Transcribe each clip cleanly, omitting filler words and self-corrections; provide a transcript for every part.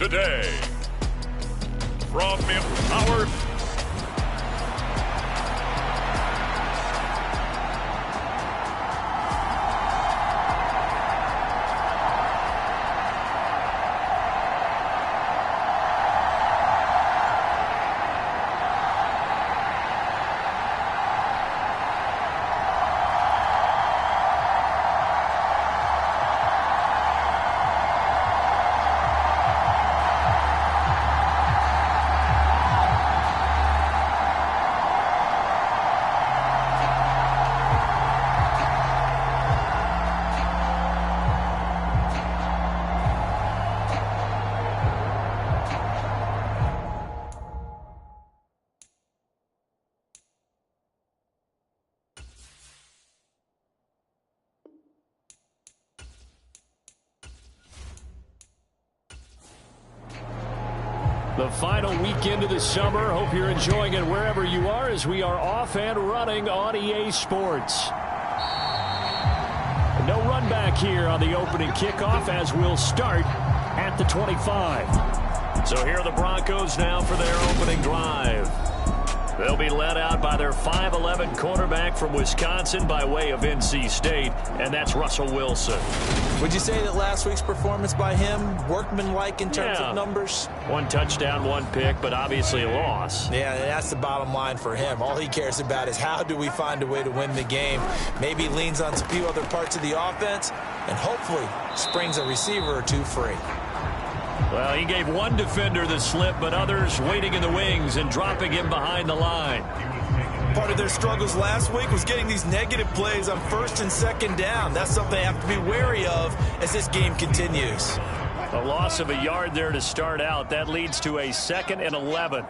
today. From Empowered. The final weekend of the summer. Hope you're enjoying it wherever you are as we are off and running on EA Sports. No run back here on the opening kickoff as we'll start at the 25. So here are the Broncos now for their opening drive. They'll be led out by their 5'11" quarterback from Wisconsin by way of NC State, and that's Russell Wilson. Would you say that last week's performance by him, workmanlike in terms of numbers? 1 touchdown, 1 pick, but obviously a loss. Yeah, that's the bottom line for him. All he cares about is how do we find a way to win the game. Maybe leans on a few other parts of the offense, and hopefully springs a receiver or two free. Well, he gave one defender the slip, but others waiting in the wings and dropping him behind the line. Part of their struggles last week was getting these negative plays on 1st and 2nd down. That's something they have to be wary of as this game continues. A loss of a yard there to start out. That leads to a 2nd and 11.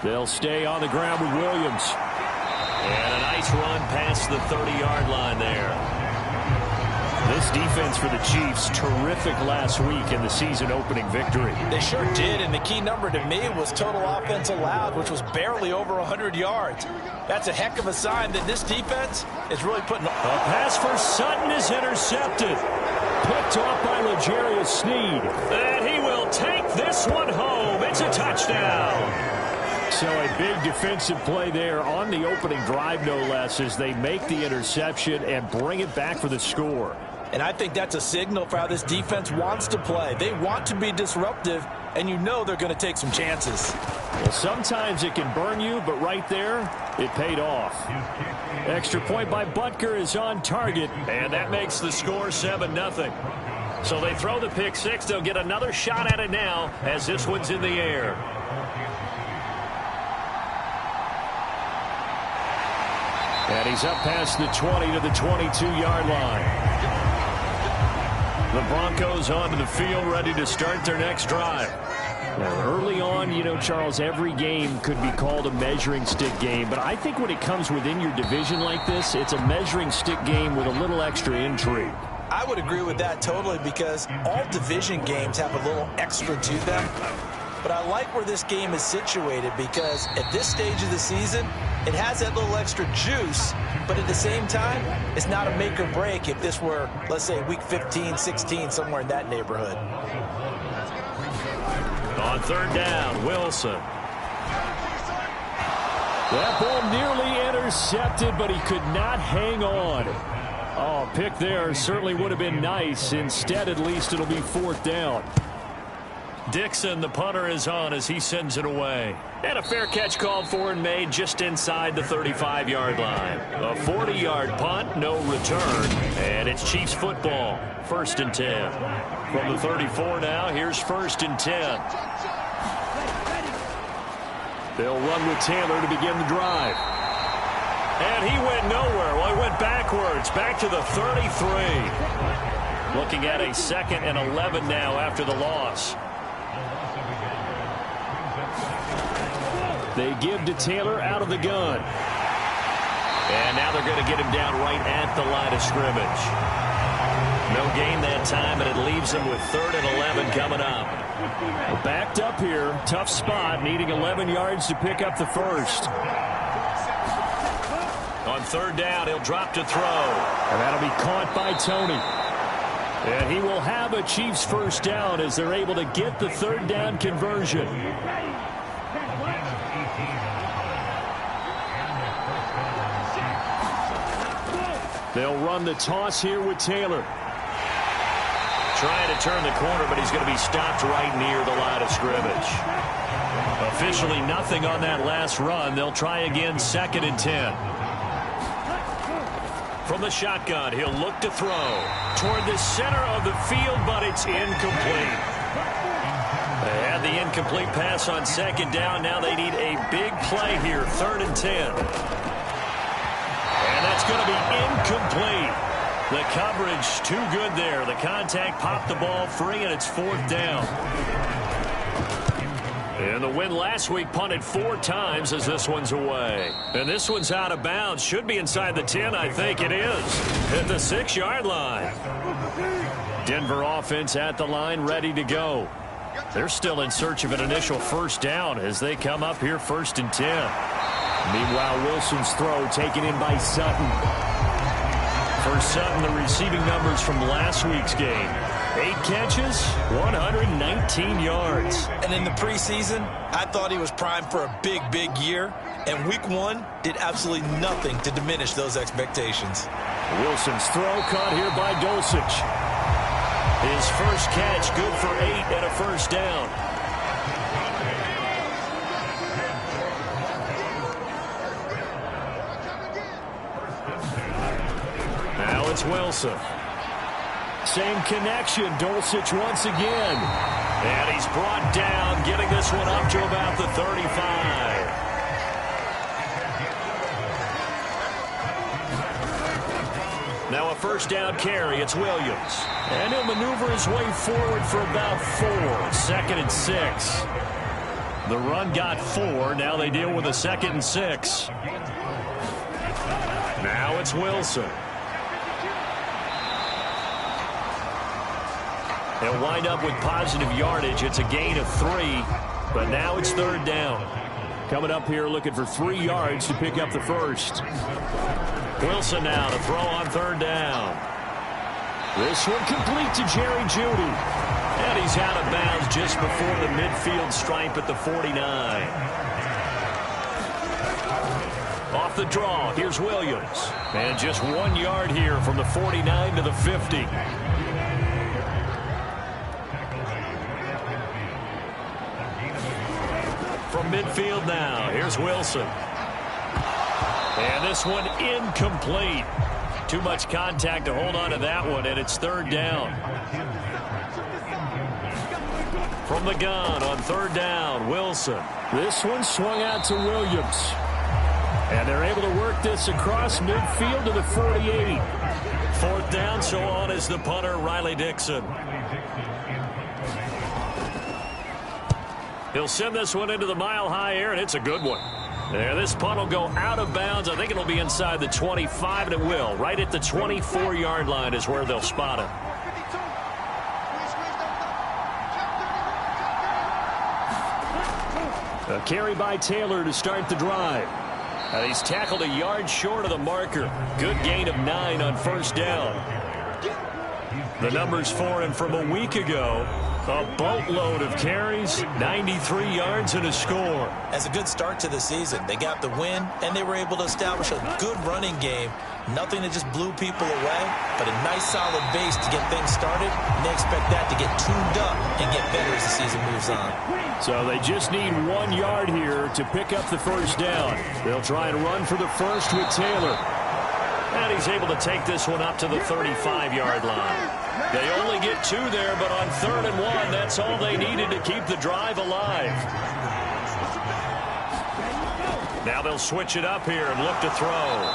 They'll stay on the ground with Williams. And a nice run past the 30-yard line there. This defense for the Chiefs, terrific last week in the season-opening victory. They sure did, and the key number to me was total offense allowed, which was barely over 100 yards. That's a heck of a sign that this defense is really putting... A pass for Sutton is intercepted. Picked off by L'Jarius Sneed. And he will take this one home. It's a touchdown. So a big defensive play there on the opening drive, no less, as they make the interception and bring it back for the score. And I think that's a signal for how this defense wants to play. They want to be disruptive, and you know they're going to take some chances. Well, sometimes it can burn you, but right there, it paid off. Extra point by Butker is on target, and that makes the score 7-0. So they throw the pick six. They'll get another shot at it now as this one's in the air. And he's up past the 20 to the 22-yard line. The Broncos onto the field, ready to start their next drive. Now, early on, you know, Charles, every game could be called a measuring stick game. But I think when it comes within your division like this, it's a measuring stick game with a little extra intrigue. I would agree with that totally because all division games have a little extra to them. But I like where this game is situated because at this stage of the season, it has that little extra juice, but at the same time, it's not a make or break if this were, let's say, week 15, 16, somewhere in that neighborhood. On 3rd down, Wilson. That ball nearly intercepted, but he could not hang on. Oh, pick there certainly would have been nice. Instead, at least, it'll be 4th down. Dixon, the punter, is on as he sends it away. And a fair catch called for and made just inside the 35-yard line. A 40-yard punt, no return. And it's Chiefs football, 1st and 10. From the 34 now, here's 1st and 10. They'll run with Taylor to begin the drive. And he went nowhere. Well, he went backwards, back to the 33. Looking at a 2nd and 11 now after the loss. They give to Taylor out of the gun. And now they're going to get him down right at the line of scrimmage. No gain that time, and it leaves them with 3rd and 11 coming up. Backed up here. Tough spot, needing 11 yards to pick up the first. On 3rd down, he'll drop to throw. And that'll be caught by Tony. And he will have a Chiefs first down as they're able to get the third down conversion. They'll run the toss here with Taylor. Trying to turn the corner, but he's going to be stopped right near the line of scrimmage. Officially nothing on that last run. They'll try again, 2nd and 10. From the shotgun, he'll look to throw toward the center of the field, but it's incomplete. They had the incomplete pass on 2nd down. Now they need a big play here, 3rd and 10. And that's going to be incomplete. The coverage too good there. The contact popped the ball free, and it's 4th down. And the win last week punted 4 times as this one's away. And this one's out of bounds. Should be inside the 10. I think it is. At the 6-yard line. Denver offense at the line, ready to go. They're still in search of an initial first down as they come up here 1st and 10. Meanwhile, Wilson's throw taken in by Sutton. For Sutton, the receiving numbers from last week's game. 8 catches, 119 yards. And in the preseason, I thought he was primed for a big, big year. And week 1 did absolutely nothing to diminish those expectations. Wilson's throw caught here by Dulcich. His first catch, good for 8 and a first down. Now it's Wilson. Same connection, Dulcich once again. And he's brought down, getting this one up to about the 35. Now a first down carry, it's Williams. And he'll maneuver his way forward for about 4, 2nd and 6. The run got 4, now they deal with a 2nd and 6. Now it's Wilson. They'll wind up with positive yardage. It's a gain of 3, but now it's 3rd down. Coming up here looking for 3 yards to pick up the first. Wilson now to throw on 3rd down. This one complete to Jerry Jeudy. And he's out of bounds just before the midfield stripe at the 49. Off the draw, here's Williams. And just 1 yard here from the 49 to the 50. From midfield now, here's Wilson. And this one incomplete. Too much contact to hold on to that one, and it's 3rd down. From the gun on 3rd down, Wilson. This one swung out to Williams. And they're able to work this across midfield to the 48. 4th down, so on is the punter, Riley Dixon. He'll send this one into the mile-high air, and it's a good one. There, this punt will go out of bounds. I think it'll be inside the 25, and it will. Right at the 24-yard line is where they'll spot it. A carry by Taylor to start the drive. And he's tackled a yard short of the marker. Good gain of 9 on 1st down. The numbers for him from a week ago. A boatload of carries, 93 yards and a score. As a good start to the season, they got the win, and they were able to establish a good running game. Nothing that just blew people away, but a nice solid base to get things started, and they expect that to get tuned up and get better as the season moves on. So they just need 1 yard here to pick up the first down. They'll try and run for the first with Taylor. And he's able to take this one up to the 35-yard line. They only get 2 there, but on 3rd and 1, that's all they needed to keep the drive alive. Now they'll switch it up here and look to throw.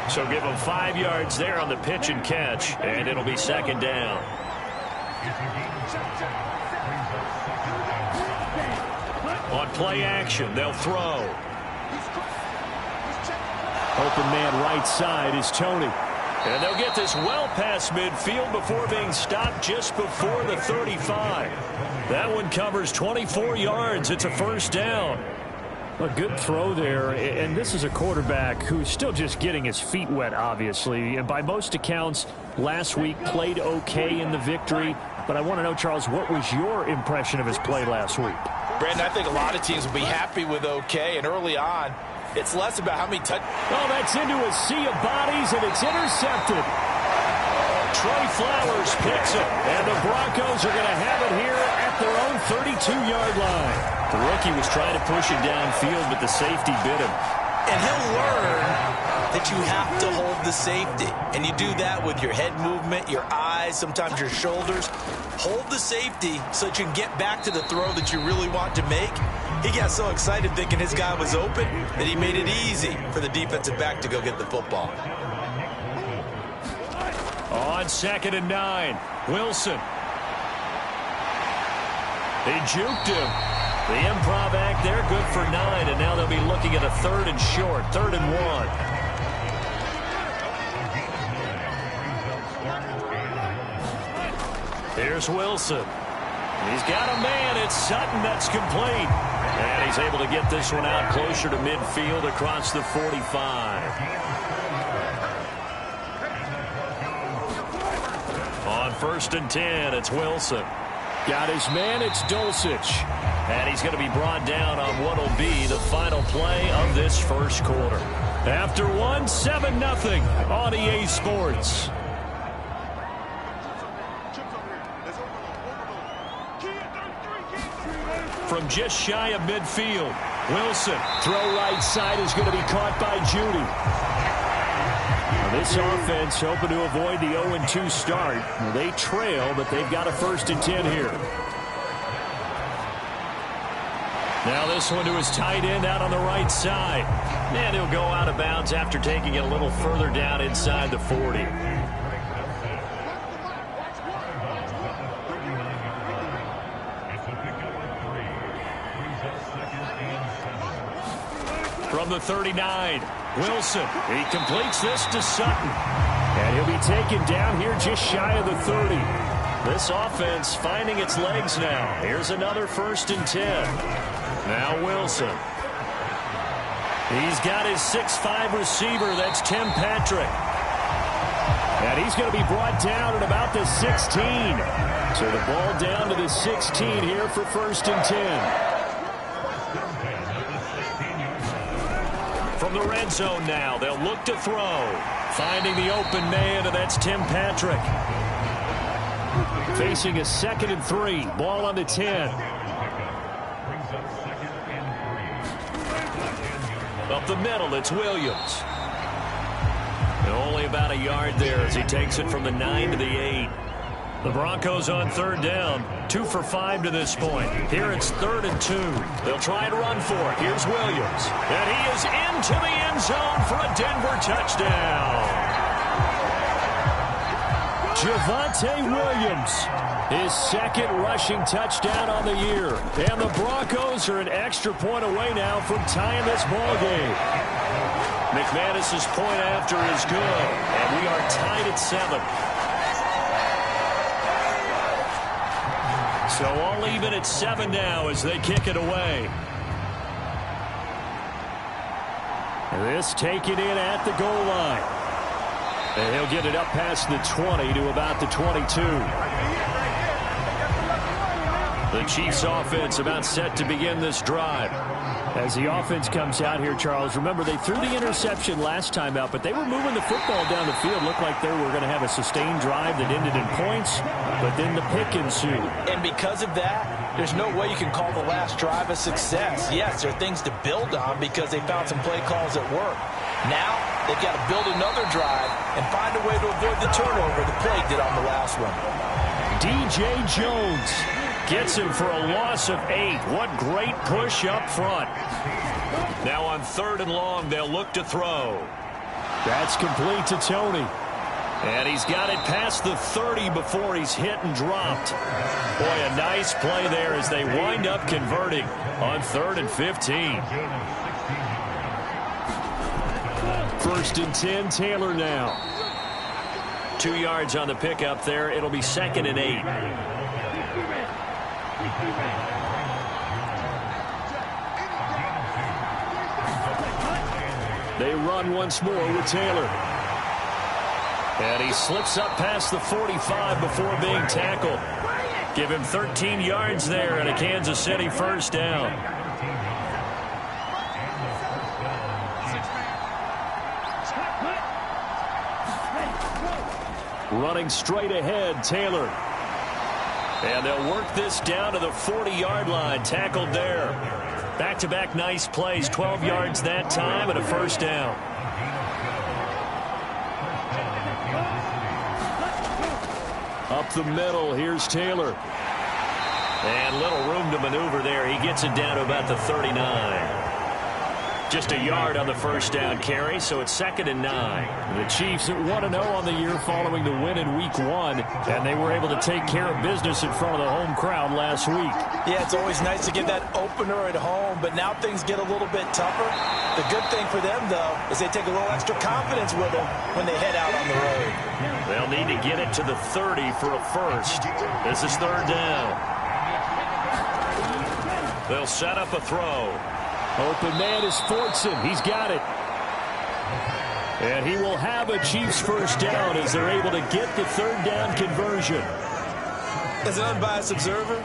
So give them 5 yards there on the pitch and catch, and it'll be 2nd down. On play action, they'll throw. Open man right side is Tony. And they'll get this well past midfield before being stopped just before the 35. That one covers 24 yards. It's a first down. A good throw there, and this is a quarterback who's still just getting his feet wet, obviously. And by most accounts, last week played okay in the victory. But I want to know, Charles, what was your impression of his play last week? Brandon, I think a lot of teams will be happy with okay, and early on, it's less about how many Oh, that's into a sea of bodies, and it's intercepted. Trey Flowers picks it, and the Broncos are going to have it here at their own 32-yard line. The rookie was trying to push it downfield, but the safety bit him. And he'll learn that you have to hold the safety. And you do that with your head movement, your eyes, sometimes your shoulders. Hold the safety so that you can get back to the throw that you really want to make. He got so excited thinking his guy was open that he made it easy for the defensive back to go get the football. On 2nd and 9, Wilson. They juked him. The improv act there, good for 9, and now they'll be looking at a 3rd and short, 3rd and 1. Here's Wilson. He's got a man. It's Sutton. That's complete. And he's able to get this one out closer to midfield across the 45. On 1st and 10, it's Wilson. Got his man, it's Dulcich. And he's going to be brought down on what will be the final play of this first quarter. After 7-0 on EA Sports. From just shy of midfield, Wilson. Throw right side is going to be caught by Judy. Now this offense hoping to avoid the 0-2 start. They trail, but they've got a 1st and 10 here. Now this one to his tight end out on the right side. And he'll go out of bounds after taking it a little further down inside the 40. From the 39, Wilson. He completes this to Sutton. And he'll be taken down here just shy of the 30. This offense finding its legs now. Here's another 1st and 10. Now Wilson. He's got his 6'5 receiver. That's Tim Patrick. And he's going to be brought down at about the 16. So the ball down to the 16 here for 1st and 10. From the red zone now, they'll look to throw. Finding the open man, and that's Tim Patrick. Facing a 2nd and 3. Ball on the 10. Up the middle, it's Williams. And only about a yard there as he takes it from the 9 to the 8. The Broncos on 3rd down. 2 for 5 to this point. Here it's 3rd and 2. They'll try and run for it. Here's Williams. And he is into the end zone for a Denver touchdown. Javonte Williams, his 2nd rushing touchdown on the year. And the Broncos are an extra point away now from tying this ball game. McManus's point after is good. And we are tied at 7. So all even at 7 now as they kick it away. This taken in at the goal line. And he'll get it up past the 20 to about the 22. The Chiefs offense about set to begin this drive. As the offense comes out here, Charles, remember they threw the interception last time out, but they were moving the football down the field. Looked like they were going to have a sustained drive that ended in points, but then the pick ensued. And because of that, there's no way you can call the last drive a success. Yes, there are things to build on because they found some play calls that work. Now, they've got to build another drive and find a way to avoid the turnover the play did on the last one. DJ Jones gets him for a loss of 8. What great push up front. Now on 3rd and long, they'll look to throw. That's complete to Tony. And he's got it past the 30 before he's hit and dropped. Boy, a nice play there as they wind up converting on 3rd and 15. 1st and 10, Taylor now. 2 yards on the pickup there. It'll be 2nd and 8. They run once more with Taylor. And he slips up past the 45 before being tackled. Give him 13 yards there and a Kansas City first down. Running straight ahead, Taylor. And they'll work this down to the 40-yard line. Tackled there. Back-to-back nice plays. 12 yards that time and a first down. Up the middle, here's Taylor. And little room to maneuver there. He gets it down to about the 39. Just a yard on the first down carry, so it's 2nd and 9. The Chiefs at 1-0 on the year following the win in Week 1, and they were able to take care of business in front of the home crowd last week. Yeah, it's always nice to get that opener at home, but now things get a little bit tougher. The good thing for them, though, is they take a little extra confidence with them when they head out on the road. They'll need to get it to the 30 for a first. This is 3rd down. They'll set up a throw. Open man is Fortson. He's got it. And he will have a Chiefs first down as they're able to get the 3rd down conversion. As an unbiased observer,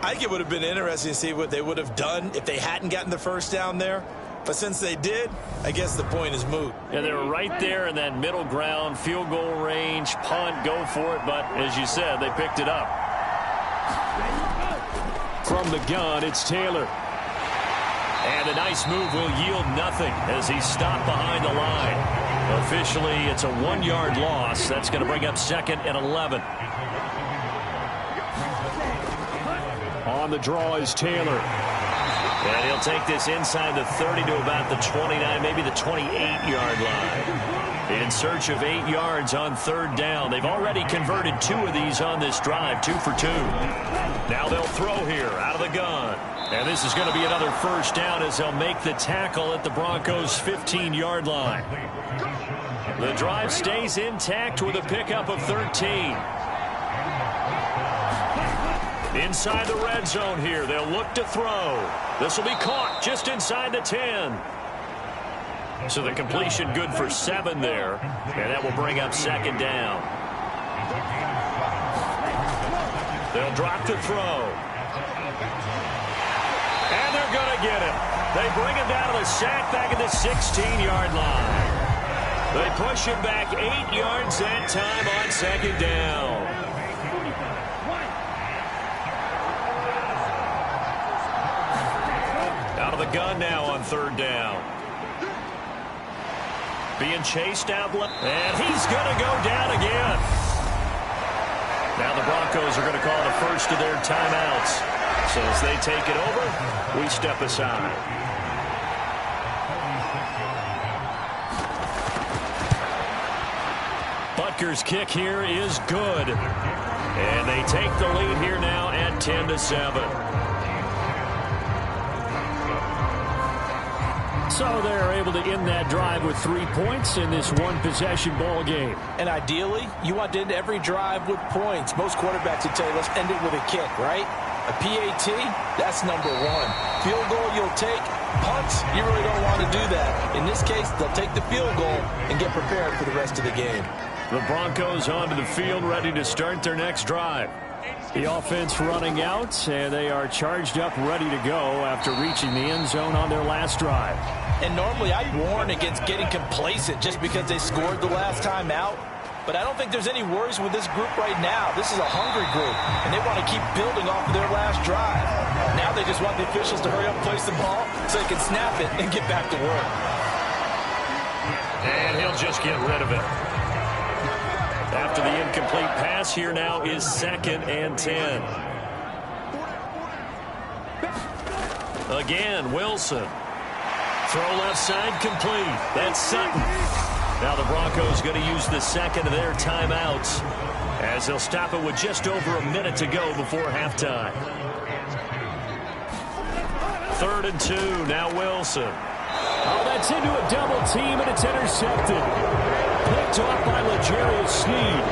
I think it would have been interesting to see what they would have done if they hadn't gotten the first down there. But since they did, I guess the point is moot. Yeah, they were right there in that middle ground, field goal range, punt, go for it. But as you said, they picked it up. From the gun, it's Taylor. And a nice move will yield nothing as he's stopped behind the line. Officially, it's a 1-yard loss. That's going to bring up 2nd and 11. On the draw is Taylor. And he'll take this inside the 30 to about the 29, maybe the 28-yard line. In search of 8 yards on 3rd down. They've already converted 2 of these on this drive, 2 for 2. Now they'll throw here out of the gun. And this is going to be another first down as they'll make the tackle at the Broncos' 15-yard line. The drive stays intact with a pickup of 13. Inside the red zone here, they'll look to throw. This will be caught just inside the 10. So the completion good for 7 there, and that will bring up 2nd down. They'll drop to throw. And they're going to get him. They bring him down to the sack back at the 16-yard line. They push him back 8 yards that time on 2nd down. Out of the gun now on 3rd down. Being chased out, and he's going to go down again. Now the Broncos are going to call the first of their timeouts. So as they take it over, we step aside. Butker's kick here is good. And they take the lead here now at 10-7. So they're able to end that drive with 3 points in this one-possession ball game. And ideally, you want to end every drive with points. Most quarterbacks would tell you, let's end it with a kick, right? A PAT, that's number 1. Field goal you'll take. Punts, you really don't want to do that. In this case, they'll take the field goal and get prepared for the rest of the game. The Broncos onto the field ready to start their next drive. The offense running out, and they are charged up, ready to go after reaching the end zone on their last drive. And normally I'd warn against getting complacent just because they scored the last time out. But I don't think there's any worries with this group right now. This is a hungry group, and they want to keep building off of their last drive. Now they just want the officials to hurry up and place the ball so they can snap it and get back to work. And he'll just get rid of it. After the incomplete pass, here now is 2nd and 10. Again, Wilson. Throw left side complete. That's Sutton. Now the Broncos going to use the 2nd of their timeouts as they'll stop it with just over a minute to go before halftime. 3rd and 2. Now Wilson. Oh, that's into a double team, and it's intercepted. Picked off by L'Jarius Sneed.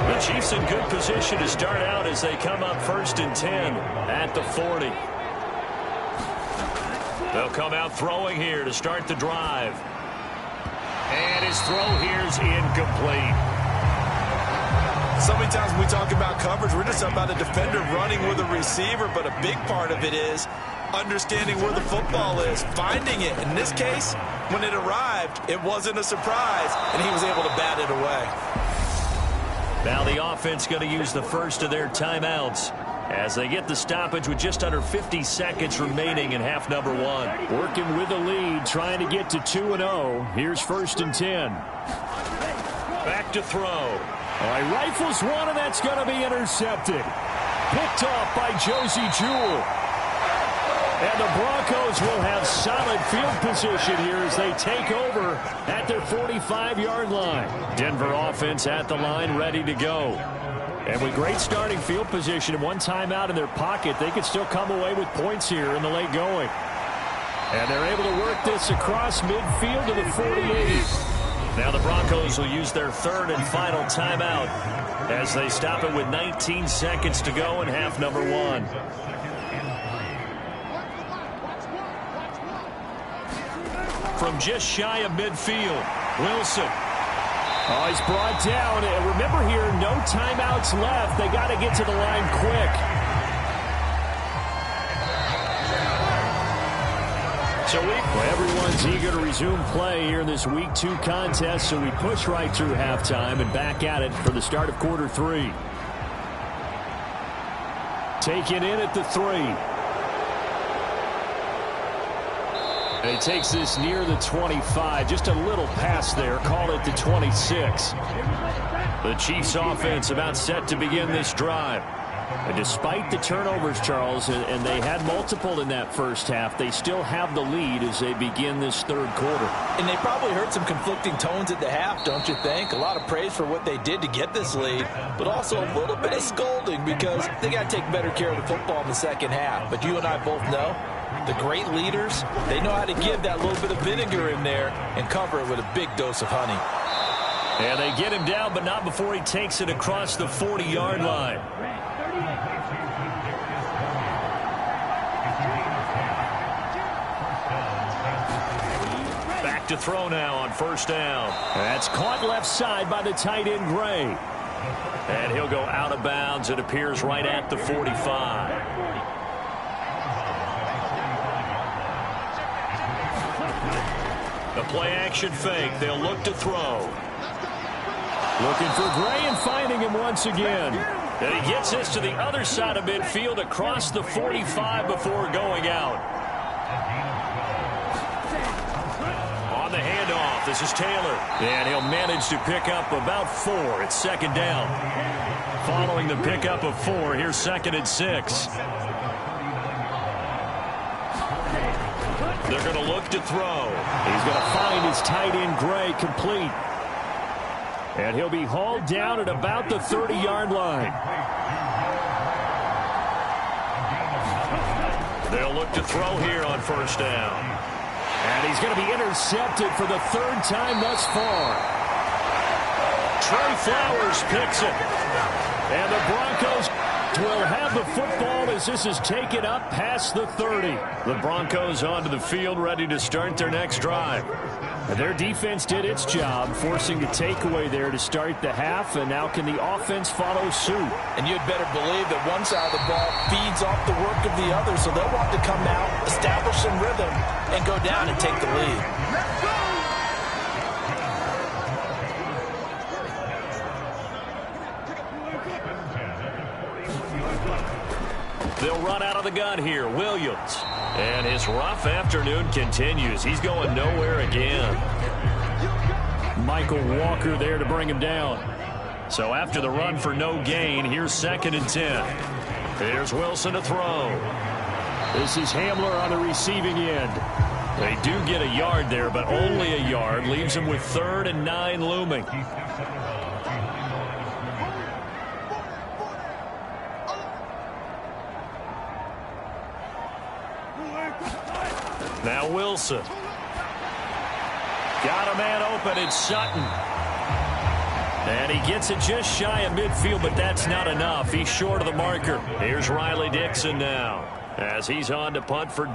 The Chiefs in good position to start out as they come up 1st and 10 at the 40. They'll come out throwing here to start the drive. And his throw here is incomplete. So many times when we talk about coverage, we're just about a defender running with a receiver, but a big part of it is understanding where the football is, finding it. In this case, when it arrived, it wasn't a surprise, and he was able to bat it away. Now the offense going to use the first of their timeouts as they get the stoppage with just under 50 seconds remaining in half number one. Working with the lead, trying to get to 2-0. Here's 1st and 10. Back to throw. All right, rifles one, and that's going to be intercepted. Picked off by Josie Jewell. And the Broncos will have solid field position here as they take over at their 45-yard line. Denver offense at the line, ready to go. And with great starting field position and one timeout in their pocket, they could still come away with points here in the late going. And they're able to work this across midfield to the 48. Now the Broncos will use their third and final timeout as they stop it with 19 seconds to go in half number one. From just shy of midfield, Wilson. Oh, he's brought down. Remember here, no timeouts left. They got to get to the line quick. So everyone's eager to resume play here in this Week 2 contest, so we push right through halftime and back at it for the start of quarter 3. Taken in at the 3. And he takes this near the 25. Just a little pass there. Call it the 26. The Chiefs offense about set to begin this drive. And despite the turnovers, Charles, and they had multiple in that first half, they still have the lead as they begin this third quarter. And they probably heard some conflicting tones at the half, don't you think? A lot of praise for what they did to get this lead, but also a little bit of scolding because they got to take better care of the football in the second half. But you and I both know the great leaders, they know how to give that little bit of vinegar in there and cover it with a big dose of honey. And they get him down, but not before he takes it across the 40-yard line. Back to throw now on first down. That's caught left side by the tight end, Gray. And he'll go out of bounds. It appears right at the 45. The play-action fake. They'll look to throw. Looking for Gray and finding him once again. And he gets this to the other side of midfield across the 45 before going out. On the handoff, this is Taylor. And he'll manage to pick up about 4. It's second down. Following the pickup of 4, here's 2nd and 6. They're going to look to throw. He's going to find his tight end, Gray, complete. And he'll be hauled down at about the 30-yard line. They'll look to throw here on first down. And he's going to be intercepted for the 3rd time thus far. Trey Flowers picks it. And the Broncos will have the football as this is taken up past the 30. The Broncos onto the field, ready to start their next drive. And their defense did its job, forcing the takeaway there to start the half, and now can the offense follow suit? And you'd better believe that one side of the ball feeds off the work of the other, so they'll want to come out, establish some rhythm, and go down and take the lead. They'll run out of the gun here. Williams. And his rough afternoon continues. He's going nowhere again. Michael Walker there to bring him down. So after the run for no gain, here's 2nd and 10. Here's Wilson to throw. This is Hamler on the receiving end. They do get a yard there, but only a yard. Leaves him with 3rd and 9 looming. Now Wilson. Got a man open. It's Sutton. And he gets it just shy of midfield, but that's not enough. He's short of the marker. Here's Riley Dixon now as he's on to punt for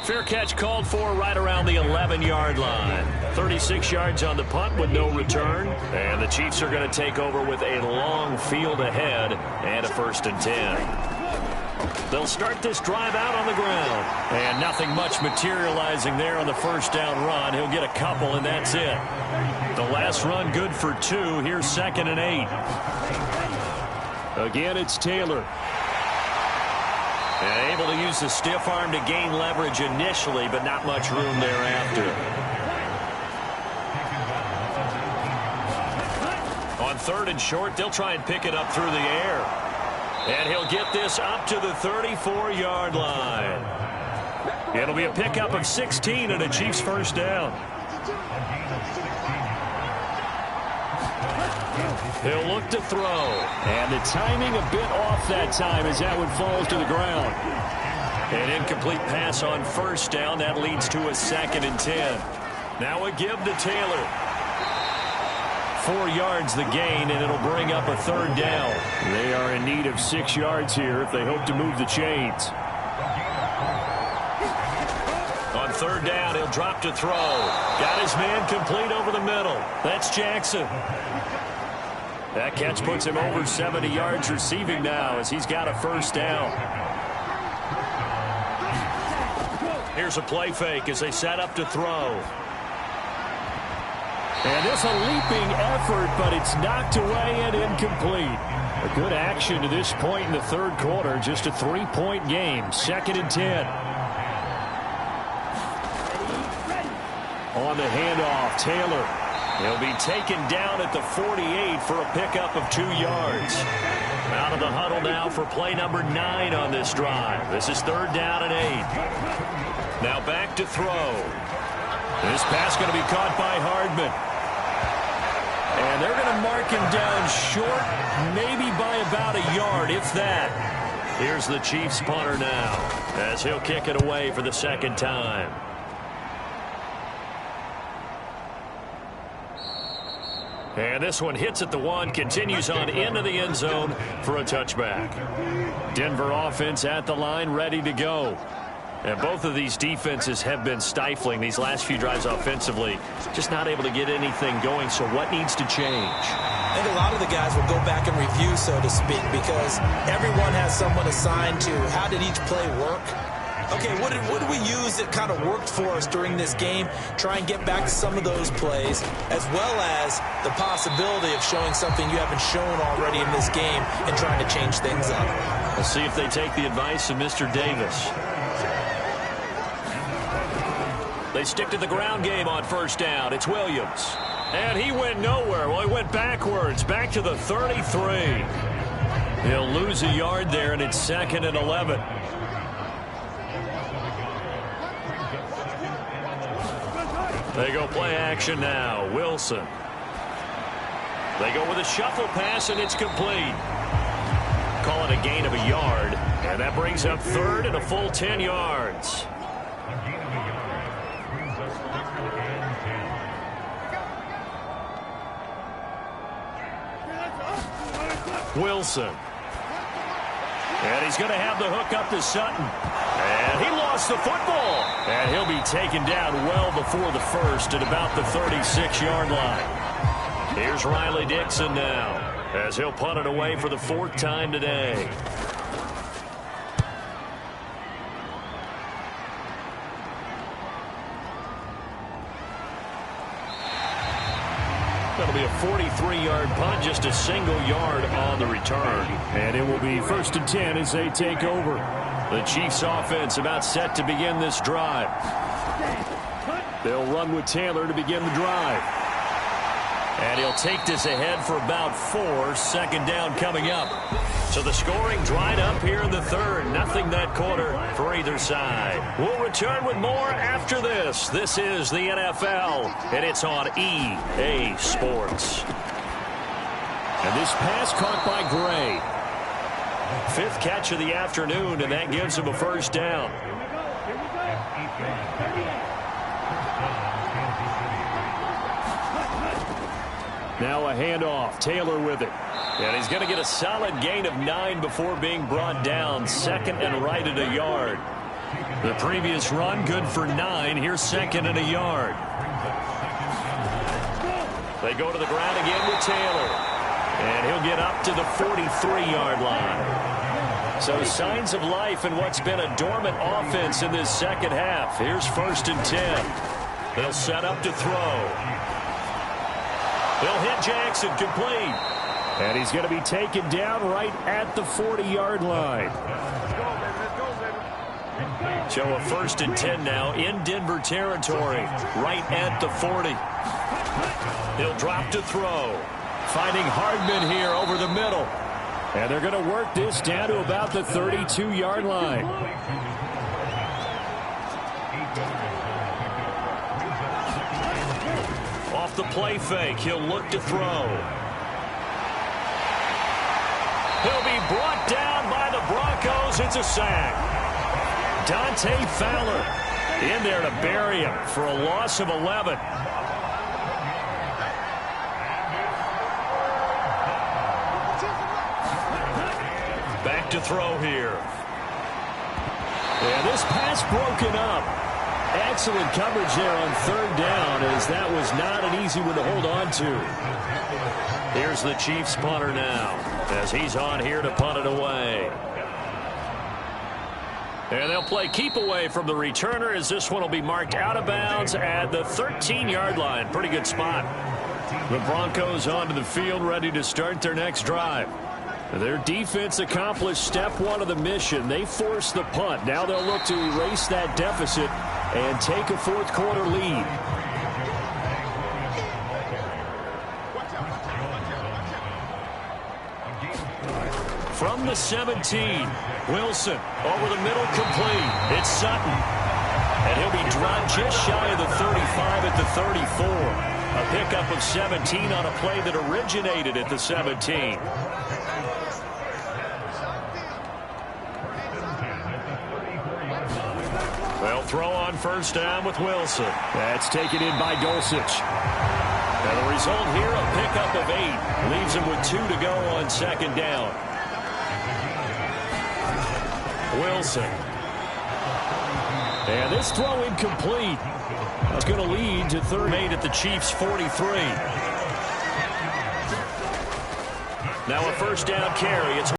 Fair catch called for right around the 11-yard line. 36 yards on the punt with no return. And the Chiefs are going to take over with a long field ahead and a 1st and 10. They'll start this drive out on the ground. And nothing much materializing there on the 1st down run. He'll get a couple, and that's it. The last run good for 2. Here's 2nd and 8. Again, it's Taylor. And able to use the stiff arm to gain leverage initially, but not much room thereafter. On 3rd and short, they'll try and pick it up through the air. And he'll get this up to the 34-yard line. It'll be a pickup of 16 and a Chiefs 1st down. He'll look to throw. And the timing a bit off that time as that one falls to the ground. An incomplete pass on 1st down. That leads to a 2nd and 10. Now a give to Taylor. 4 yards the gain, and it'll bring up a 3rd down. They are in need of 6 yards here if they hope to move the chains. On 3rd down, he'll drop to throw. Got his man complete over the middle. That's Jackson. That catch puts him over 70 yards receiving now as he's got a 1st down. Here's a play fake as they set up to throw. And it's a leaping effort, but it's knocked away and incomplete. A good action to this point in the 3rd quarter. Just a 3-point game. 2nd and 10. On the handoff, Taylor. He'll be taken down at the 48 for a pickup of 2 yards. Out of the huddle now for play number 9 on this drive. This is 3rd down and 8. Now back to throw. This pass going to be caught by Hardman. And they're going to mark him down short, maybe by about a yard, if that. Here's the Chiefs punter now as he'll kick it away for the 2nd time. And this one hits at the 1, continues on into the end zone for a touchback. Denver offense at the line, ready to go. And both of these defenses have been stifling these last few drives offensively. Just not able to get anything going, so what needs to change? I think a lot of the guys will go back and review, so to speak, because everyone has someone assigned to how did each play work. Okay, what did we use that kind of worked for us during this game? Try and get back to some of those plays, as well as the possibility of showing something you haven't shown already in this game and trying to change things up. We'll see if they take the advice of Mr. Davis. They stick to the ground game on 1st down. It's Williams. And he went nowhere. Well, he went backwards, back to the 33. He'll lose a yard there, and it's 2nd and 11. They go play action now. Wilson. They go with a shuffle pass, and it's complete. Call it a gain of a yard, and that brings up 3rd and a full 10 yards. Wilson. And he's going to have the hook up to Sutton. And he lost the football. And he'll be taken down well before the 1st at about the 36-yard line. Here's Riley Dixon now as he'll punt it away for the 4th time today. That'll be a 43-yard punt, just a single yard on the return. And it will be 1st and 10 as they take over. The Chiefs offense about set to begin this drive. They'll run with Taylor to begin the drive. And he'll take this ahead for about 4. 2nd down coming up. So the scoring dried up here in the 3rd. Nothing that quarter for either side. We'll return with more after this. This is the NFL, and it's on EA Sports. And this pass caught by Gray. 5th catch of the afternoon, and that gives him a 1st down. Now a handoff. Taylor with it. And he's going to get a solid gain of 9 before being brought down. 2nd and right at a yard. The previous run, good for 9. Here's second and a yard. They go to the ground again with Taylor. And he'll get up to the 43-yard line. So signs of life in what's been a dormant offense in this second half. Here's 1st and 10. They'll set up to throw. They'll hit Jackson, complete. And he's going to be taken down right at the 40-yard line. So a 1st and 10 now in Denver territory, right at the 40. He'll drop to throw. Finding Hardman here over the middle. And they're going to work this down to about the 32-yard line. Off the play fake, he'll look to throw. He'll be brought down by the Broncos. It's a sack. Dante Fowler in there to bury him for a loss of 11. Back to throw here. Yeah, this pass broken up. Excellent coverage there on 3rd down, as that was not an easy one to hold on to. Here's the Chiefs punter now, as he's on here to punt it away. And they'll play keep away from the returner, as this one will be marked out of bounds at the 13-yard line. Pretty good spot. The Broncos onto the field, ready to start their next drive. Their defense accomplished step 1 of the mission. They forced the punt. Now they'll look to erase that deficit and take a 4th quarter lead. From the 17, Wilson over the middle, complete. It's Sutton. And he'll be dropped just shy of the 35 at the 34. A pickup of 17 on a play that originated at the 17. They'll throw on 1st down with Wilson. That's taken in by Dulcich. And the result here, a pickup of 8. Leaves him with 2 to go on 2nd down. Wilson. And this throw incomplete. That's going to lead to 3rd. Made at the Chiefs' 43. Now a 1st down carry. It's